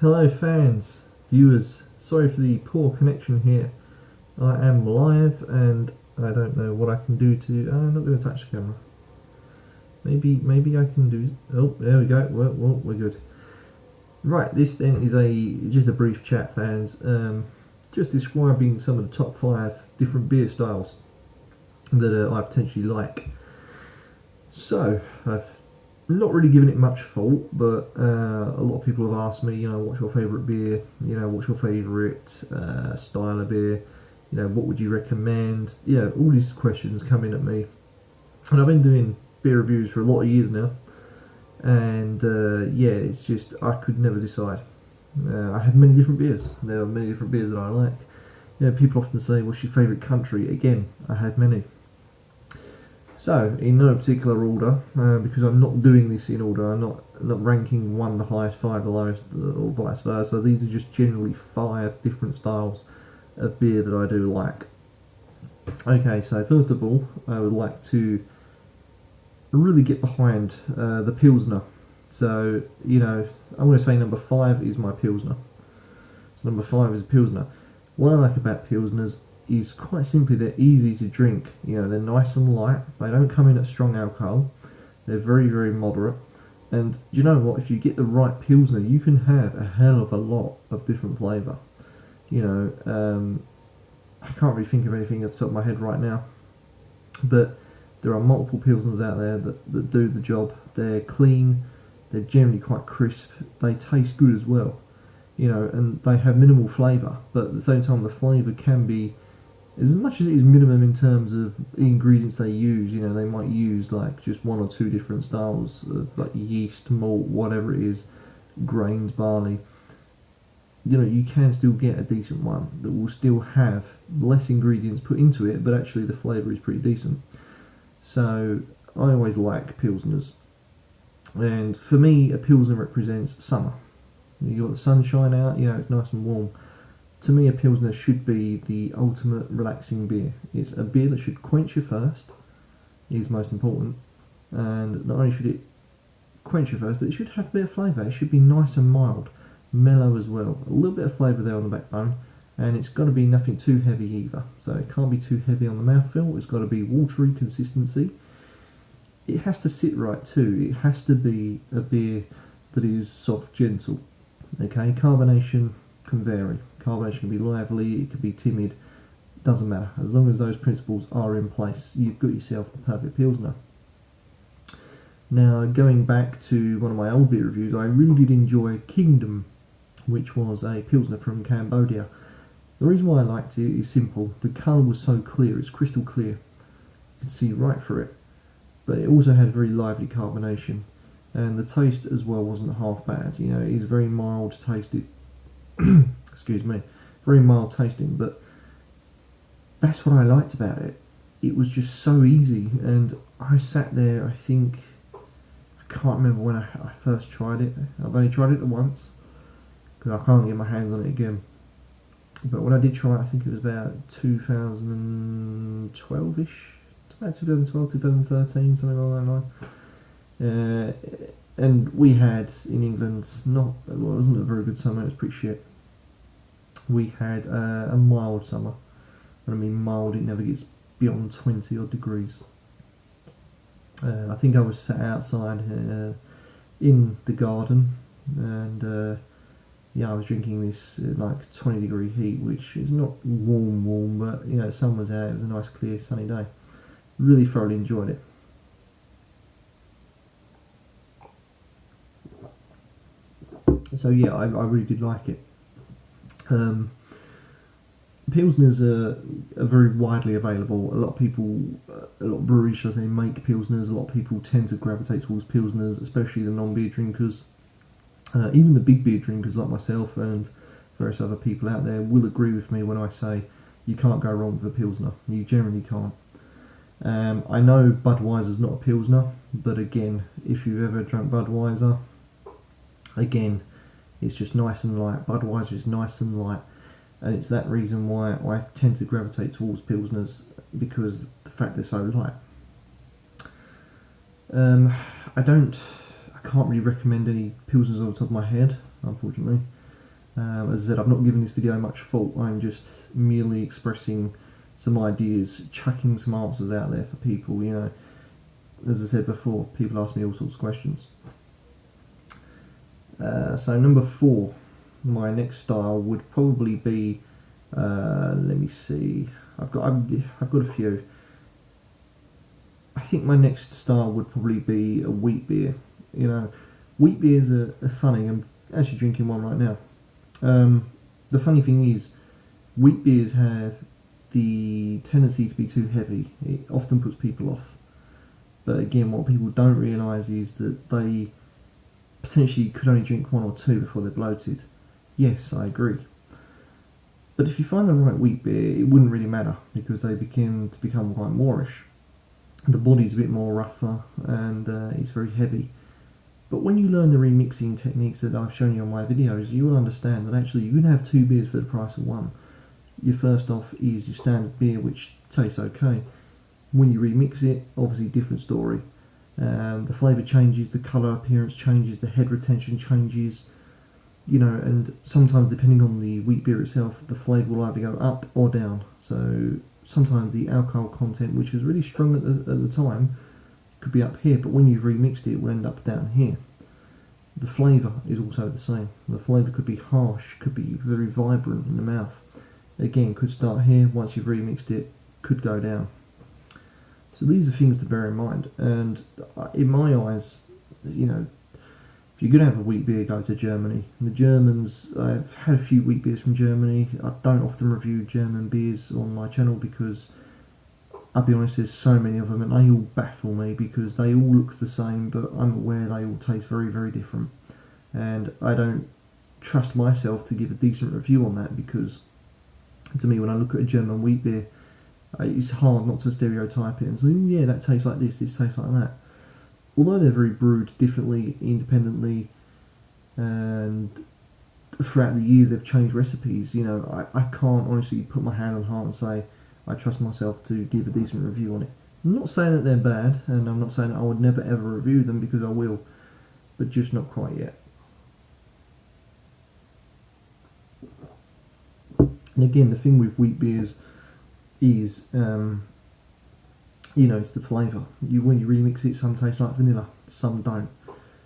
Hello fans, viewers, sorry for the poor connection here. I am live and I don't know what I can do to... I'm not going to touch the camera. Maybe I can do... Oh, there we go, well, we're good. Right, this then is just a brief chat, fans. Just describing some of the top 5 different beer styles that I potentially like. So, I've not really given it much thought, but a lot of people have asked me, what's your favourite beer? What's your favourite style of beer? What would you recommend? All these questions come in at me. And I've been doing beer reviews for a lot of years now. And it's just, I could never decide. I have many different beers. There are many different beers that I like. People often say, what's your favourite country? Again, I have many. So, in no particular order, because I'm not doing this in order, I'm not ranking 1 the highest, 5 the lowest, or vice versa. These are just generally 5 different styles of beer that I do like. Okay, so first of all, I would like to really get behind the Pilsner. So, I'm going to say number 5 is my Pilsner. So number 5 is a Pilsner. What I like about Pilsners is quite simply they're easy to drink. They're nice and light. They don't come in at strong alcohol. They're very, very moderate. And you know what? If you get the right Pilsner, you can have a hell of a lot of different flavour. I can't really think of anything off the top of my head right now. But there are multiple Pilsners out there that do the job. They're clean. They're generally quite crisp. They taste good as well. And they have minimal flavour. But at the same time, the flavour can be as much as it is minimum in terms of ingredients they use. They might use like just 1 or 2 different styles of like yeast, malt, whatever it is, grains, barley. You can still get a decent one that will still have less ingredients put into it, but actually the flavour is pretty decent. So I always like Pilsners. And for me, a Pilsner represents summer. You've got the sunshine out, it's nice and warm. To me, a Pilsner should be the ultimate relaxing beer. It's a beer that should quench your thirst, is most important. And not only should it quench your thirst, but it should have a bit of flavour. It should be nice and mild, mellow as well. A little bit of flavour there on the backbone. And it's got to be nothing too heavy either. So it can't be too heavy on the mouthfeel. It's got to be watery consistency. It has to sit right too. It has to be a beer that is soft, gentle. Okay, carbonation can vary. Carbonation can be lively, it can be timid, doesn't matter. As long as those principles are in place, you've got yourself the perfect Pilsner. Now, going back to one of my old beer reviews, I really did enjoy Kingdom, which was a Pilsner from Cambodia. The reason why I liked it is simple. The colour was so clear, it's crystal clear. You could see right through it. But it also had very lively carbonation. And the taste as well wasn't half bad. It is very mild tasted. Excuse me. Very mild tasting, but that's what I liked about it. It was just so easy, and I sat there, I can't remember when I first tried it. I've only tried it once, because I can't get my hands on it again. But when I did try it, I think it was about 2012-ish. About 2012, 2013, something along that line. And we had in England, it wasn't a very good summer, it was pretty shit. We had a mild summer. When I mean mild, it never gets beyond 20 odd degrees. I think I was sat outside in the garden, and I was drinking this 20 degree heat, which is not warm, but sun was out, it was a nice clear sunny day. Really thoroughly enjoyed it. So I really did like it. Pilsners are very widely available. A lot of breweries, should I say, make Pilsners. A lot of people tend to gravitate towards Pilsners, especially the non-beer drinkers. Even the big beer drinkers like myself and various other people out there will agree with me when I say you can't go wrong with a Pilsner. You generally can't. I know Budweiser's not a Pilsner, but again, if you've ever drunk Budweiser, again, it's just nice and light. Budweiser is nice and light, and it's that reason why I tend to gravitate towards Pilsners, because the fact they're so light. I can't really recommend any Pilsners on the top of my head, unfortunately. As I said, I've not given this video much thought. I'm just merely expressing some ideas, chucking some answers out there for people. You know, as I said before, people ask me all sorts of questions. So number 4, my next style would probably be. Let me see. I've got a few. I think my next style would probably be a wheat beer. You know, wheat beers are funny. I'm actually drinking one right now. The funny thing is, wheat beers have the tendency to be too heavy. It often puts people off. But again, what people don't realise is that they potentially could only drink 1 or 2 before they're bloated. Yes, I agree. But if you find the right wheat beer, it wouldn't really matter because they begin to become quite moreish. The body's a bit more rougher and it's very heavy. But when you learn the remixing techniques that I've shown you on my videos, you will understand that actually you can have 2 beers for the price of 1. Your first off is your standard beer, which tastes okay. When you remix it, obviously different story. The flavour changes, the colour appearance changes, the head retention changes, you know, and sometimes depending on the wheat beer itself, the flavour will either go up or down. So sometimes the alcohol content, which was really strong at the time, could be up here, but when you've remixed it, it will end up down here. The flavour is also the same. The flavour could be harsh, could be very vibrant in the mouth. Again, could start here, once you've remixed it, could go down. So these are things to bear in mind, and in my eyes, you know, if you're going to have a wheat beer, go to Germany. The Germans, I've had a few wheat beers from Germany. I don't often review German beers on my channel because, I'll be honest, there's so many of them and they all baffle me because they all look the same, but I'm aware they all taste very, very different. And I don't trust myself to give a decent review on that because, to me, when I look at a German wheat beer, it's hard not to stereotype it and say, oh yeah, that tastes like this tastes like that. Although they're very brewed differently, independently, and throughout the years they've changed recipes, you know, I can't honestly put my hand on heart and say I trust myself to give a decent review on it. I'm not saying that they're bad, and I'm not saying that I would never ever review them because I will, but just not quite yet. And again, the thing with wheat beers is, you know, it's the flavour. When you remix it, some taste like vanilla, some don't.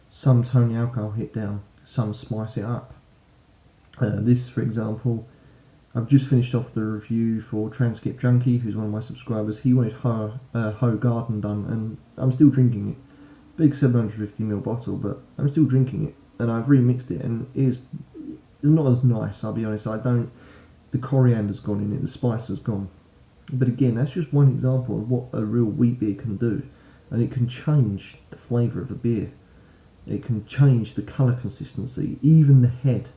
Some tone the alcohol hit down, some spice it up. This, for example, I've just finished off the review for Transcript Junkie, who's one of my subscribers. He wanted Ho Garden done, and I'm still drinking it. Big 750ml bottle, but I'm still drinking it, and I've remixed it, and it's not as nice, I'll be honest. The coriander's gone in it, the spice has gone. But again, that's just one example of what a real wheat beer can do, and it can change the flavour of a beer. It can change the colour consistency, even the head.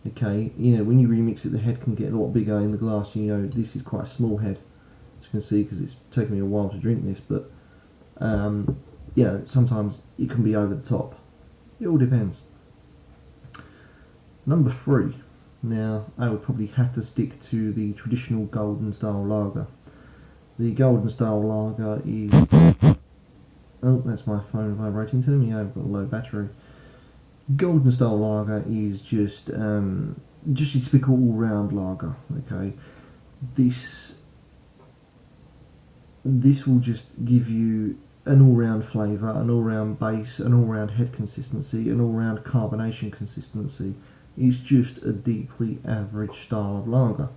Okay, you know, when you remix it, the head can get a lot bigger in the glass. You know, this is quite a small head, as you can see, because it's taken me a while to drink this. But you know, sometimes it can be over the top. It all depends. Number 3. Now, I would probably have to stick to the traditional golden style lager. The golden style lager is... Oh, that's my phone vibrating to me. I've got a low battery. Golden style lager is just your typical all-round lager. Okay, this will just give you an all-round flavour, an all-round base, an all-round head consistency, an all-round carbonation consistency. It's just a deeply average style of lager.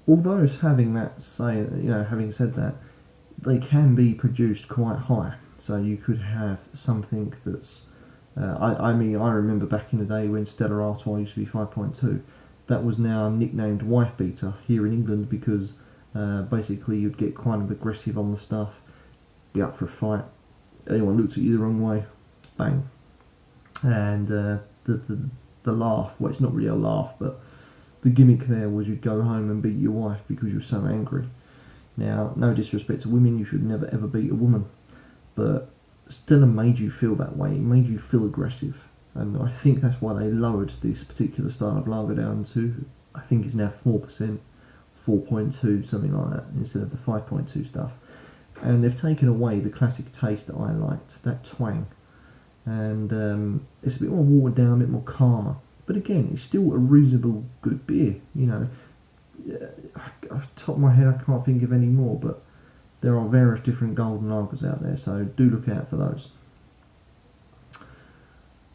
Although having said that, they can be produced quite high. So you could have something that's I remember back in the day when Stella Artois used to be 5.2. That was now nicknamed Wife Beater here in England because basically you'd get quite aggressive on the stuff, be up for a fight, anyone looks at you the wrong way, bang. And the laugh, well, it's not really a laugh, but the gimmick there was you'd go home and beat your wife because you're so angry. Now, no disrespect to women, you should never ever beat a woman, but Stella made you feel that way. It made you feel aggressive, and I think that's why they lowered this particular style of lager down to, I think it's now 4%, 4.2, something like that, instead of the 5.2 stuff. And they've taken away the classic taste that I liked, that twang, and it's a bit more watered down, a bit more calmer. But again, it's still a reasonable good beer. You know, off the top of my head, I can't think of any more, but there are various different golden lagers out there, so do look out for those.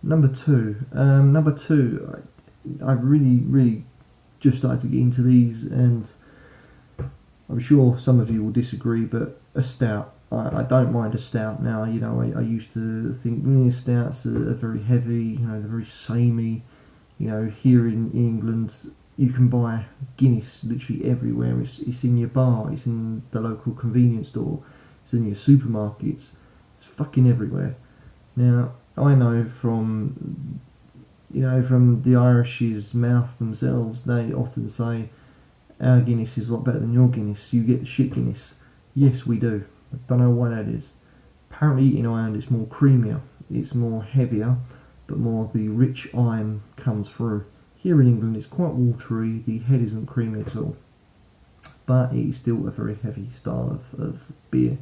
Number two, I've really just started to get into these, and I'm sure some of you will disagree, but a stout. I don't mind a stout now. You know, I used to think stouts are very heavy. You know, they're very samey. You know, here in England, you can buy Guinness literally everywhere. It's in your bar. It's in the local convenience store. It's in your supermarkets. It's fucking everywhere. Now, I know from the Irish's mouth themselves, they often say, our Guinness is a lot better than your Guinness. You get the shit Guinness. Yes, we do. I don't know why that is. Apparently in Ireland it's more creamier. It's more heavier, but more of the rich iron comes through. Here in England it's quite watery. The head isn't creamy at all. But it is still a very heavy style of beer.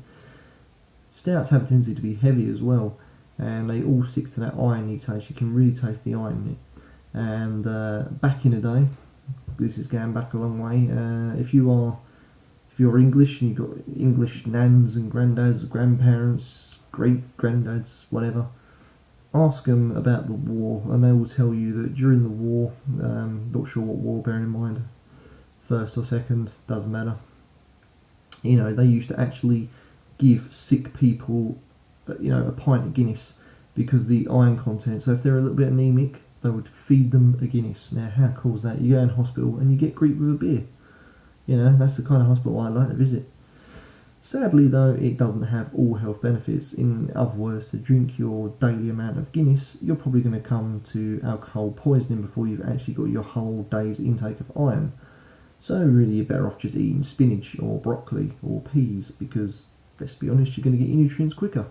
Stouts have a tendency to be heavy as well, and they all stick to that irony taste. You can really taste the iron in it. And back in the day, this is going back a long way. If you're English and you've got English nans and granddads, grandparents, great granddads, whatever, ask them about the war, and they will tell you that during the war, not sure what war, bearing in mind, first or second, doesn't matter. You know, they used to actually give sick people, a pint of Guinness because of the iron content. So if they're a little bit anemic, they would feed them a Guinness. Now, how cool is that? You go in hospital and you get greeted with a beer. You know, that's the kind of hospital I like to visit. Sadly, though, it doesn't have all health benefits. In other words, to drink your daily amount of Guinness, you're probably going to come to alcohol poisoning before you've actually got your whole day's intake of iron. So really, you're better off just eating spinach or broccoli or peas because, let's be honest, you're going to get your nutrients quicker.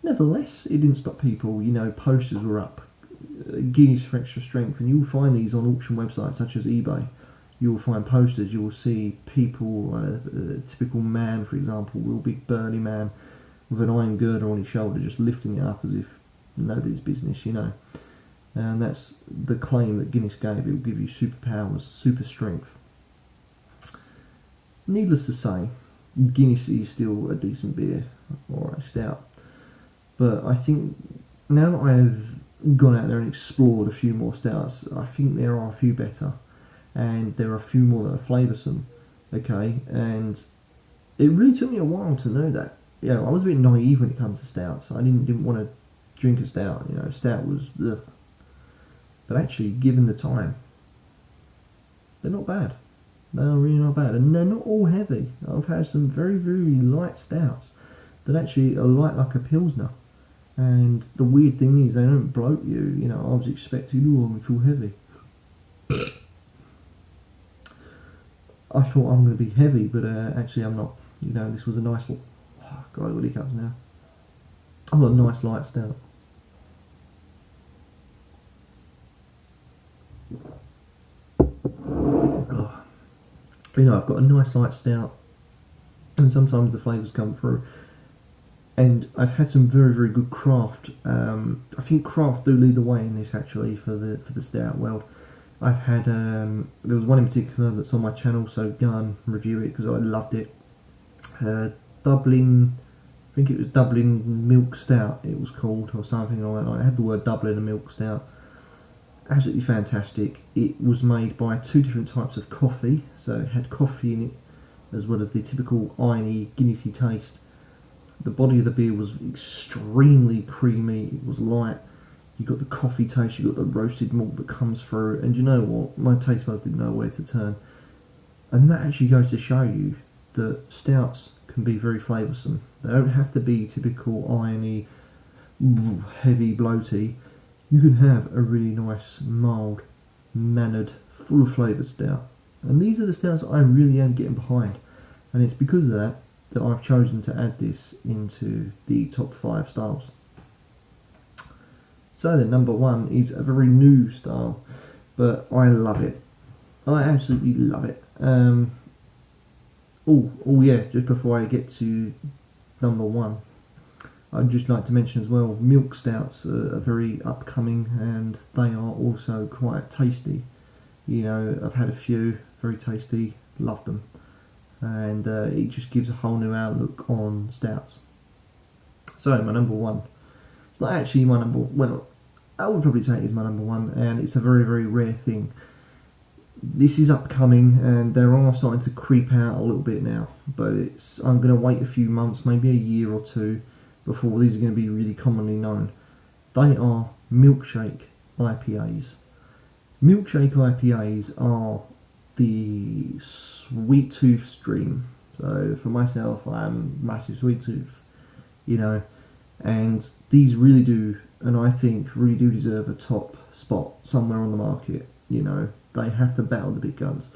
Nevertheless, it didn't stop people. You know, posters were up. Guinness for extra strength, and you'll find these on auction websites such as eBay. You'll find posters. You'll see people, a typical man, for example, real big burly man with an iron girder on his shoulder, just lifting it up as if nobody's business, you know. And that's the claim that Guinness gave. It will give you superpowers, super strength. Needless to say, Guinness is still a decent beer, or a stout. But I think now that I have gone out there and explored a few more stouts, I think there are a few better, and there are a few more that are flavoursome. Okay, and it really took me a while to know that. You know, I was a bit naive when it comes to stouts. I didn't want to drink a stout. You know, stout was ugh. But actually, given the time, they're not bad. They're really not bad, and they're not all heavy. I've had some very light stouts that actually are light like a pilsner. And the weird thing is, they don't bloat you. You know, I was expecting, I'm going to feel heavy. I thought I'm going to be heavy, but actually I'm not. You know, this was a nice one. Oh, God, I've got hiccups now. I've got a nice light stout. Oh. You know, I've got a nice light stout, and sometimes the flavours come through. And I've had some very good craft. I think craft do lead the way in this actually for the stout world. I've had there was one in particular that's on my channel, so go and review it because I loved it. Dublin, I think it was Dublin Milk Stout. It was called or something like that. I had the word Dublin and Milk Stout. Absolutely fantastic. It was made by two different types of coffee, so it had coffee in it as well as the typical irony Guinnessy taste. The body of the beer was extremely creamy, it was light, you got the coffee taste, you got the roasted malt that comes through, and you know what, my taste buds didn't know where to turn. And that actually goes to show you that stouts can be very flavoursome. They don't have to be typical irony, heavy, bloaty. You can have a really nice, mild, mannered, full of flavoured stout. And these are the stouts that I really am getting behind. And it's because of that I've chosen to add this into the top 5 styles. So then, number 1 is a very new style, but I love it. I absolutely love it. Oh yeah, just before I get to number 1, I'd just like to mention as well, milk stouts are very upcoming, and they are also quite tasty. You know, I've had a few, very tasty, love them, and it just gives a whole new outlook on stouts. So my number one, it's not actually my number. Well, I would probably say it is my number one, and it's a very, very rare thing. This is upcoming, and they are starting to creep out a little bit now. But I'm going to wait a few months, maybe a year or two, before these are going to be really commonly known. They are milkshake IPAs. Milkshake IPAs are the sweet tooth stream. So for myself, I'm massive sweet tooth, you know, and these really do, and I think really do deserve a top spot somewhere on the market. You know, they have to battle the big guns.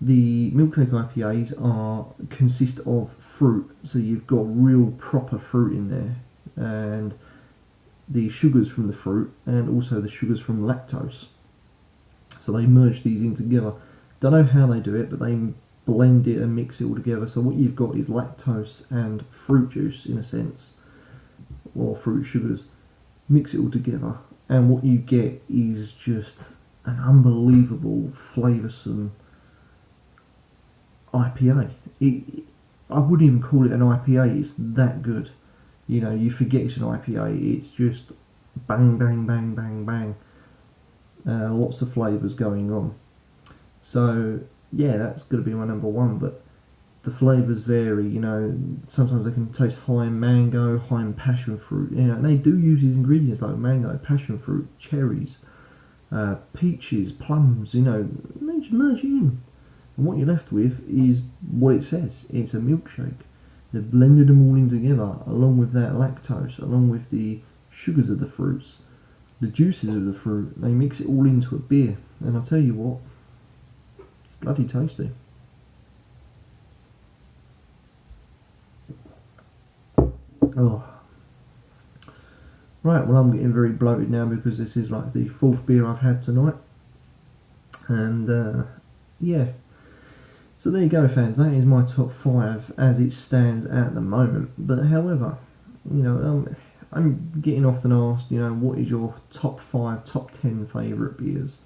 The milkshake IPAs consist of fruit, so you've got real proper fruit in there, and the sugars from the fruit, and also the sugars from lactose. So they merge these in together. Don't know how they do it, but they blend it and mix it all together. So what you've got is lactose and fruit juice, in a sense, or fruit sugars. Mix it all together, and what you get is just an unbelievable, flavoursome IPA. I wouldn't even call it an IPA, it's that good. You know, you forget it's an IPA, it's just bang, bang, bang, bang, bang. Lots of flavours going on. So, yeah, that's going to be my number one, but the flavours vary, you know. Sometimes they can taste high in mango, high in passion fruit, you know, and they do use these ingredients like mango, passion fruit, cherries, peaches, plums, you know, they just merge it in. And what you're left with is what it says. It's a milkshake. They've blended them all in together, along with that lactose, along with the sugars of the fruits, the juices of the fruit. They mix it all into a beer, and I'll tell you what, it's bloody tasty. Oh. Right, well, I'm getting very bloated now because this is like the fourth beer I've had tonight. And, yeah. So there you go, fans. That is my top 5 as it stands at the moment. But however, you know, I'm getting often asked, you know, what is your top 5, top 10 favourite beers?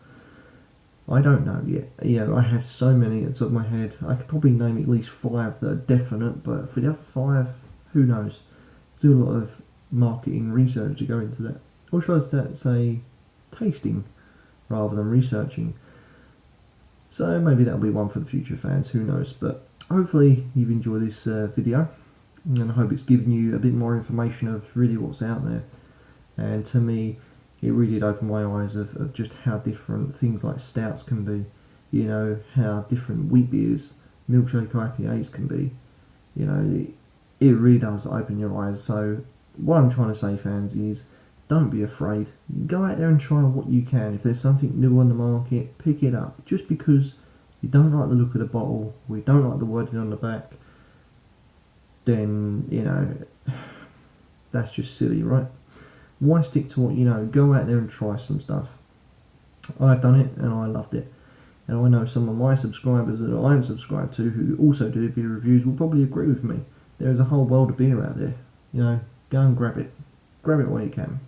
I don't know yet. You know, I have so many at the top of my head. I could probably name at least 5 that are definite, but for the other 5, who knows? Do a lot of marketing research to go into that. Or should I say tasting rather than researching? So maybe that'll be one for the future fans, who knows. But hopefully you've enjoyed this video, and I hope it's given you a bit more information of really what's out there. And to me, it really did open my eyes of just how different things like stouts can be. You know, how different wheat beers, milkshake IPAs can be. You know, it really does open your eyes. So what I'm trying to say, fans, is don't be afraid. Go out there and try what you can. If there's something new on the market, pick it up. Just because you don't like the look of the bottle, or you don't like the wording on the back, then, you know, that's just silly, right? Why stick to what you know? Go out there and try some stuff. I've done it and I loved it. And I know some of my subscribers that I'm subscribed to who also do beer reviews will probably agree with me. There is a whole world of beer out there. You know, go and grab it. Grab it while you can.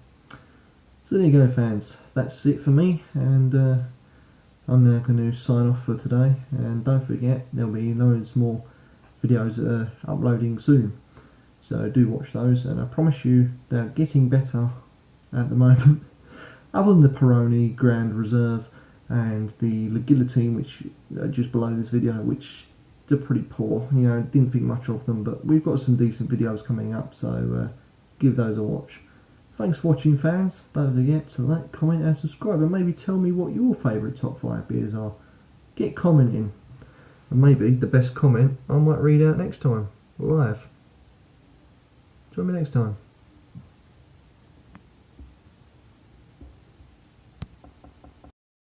So there you go, fans. That's it for me, and I'm now going to sign off for today. And don't forget, there'll be loads more videos uploading soon. So do watch those, and I promise you they're getting better at the moment. Other than the Peroni Grand Reserve and the Legilatine, which are just below this video, which they're pretty poor. You know, didn't think much of them, but we've got some decent videos coming up, so give those a watch. Thanks for watching, fans. Don't forget to like, comment and subscribe, and maybe tell me what your favourite top 5 beers are. Get commenting, and maybe the best comment I might read out next time, live. Join me next time.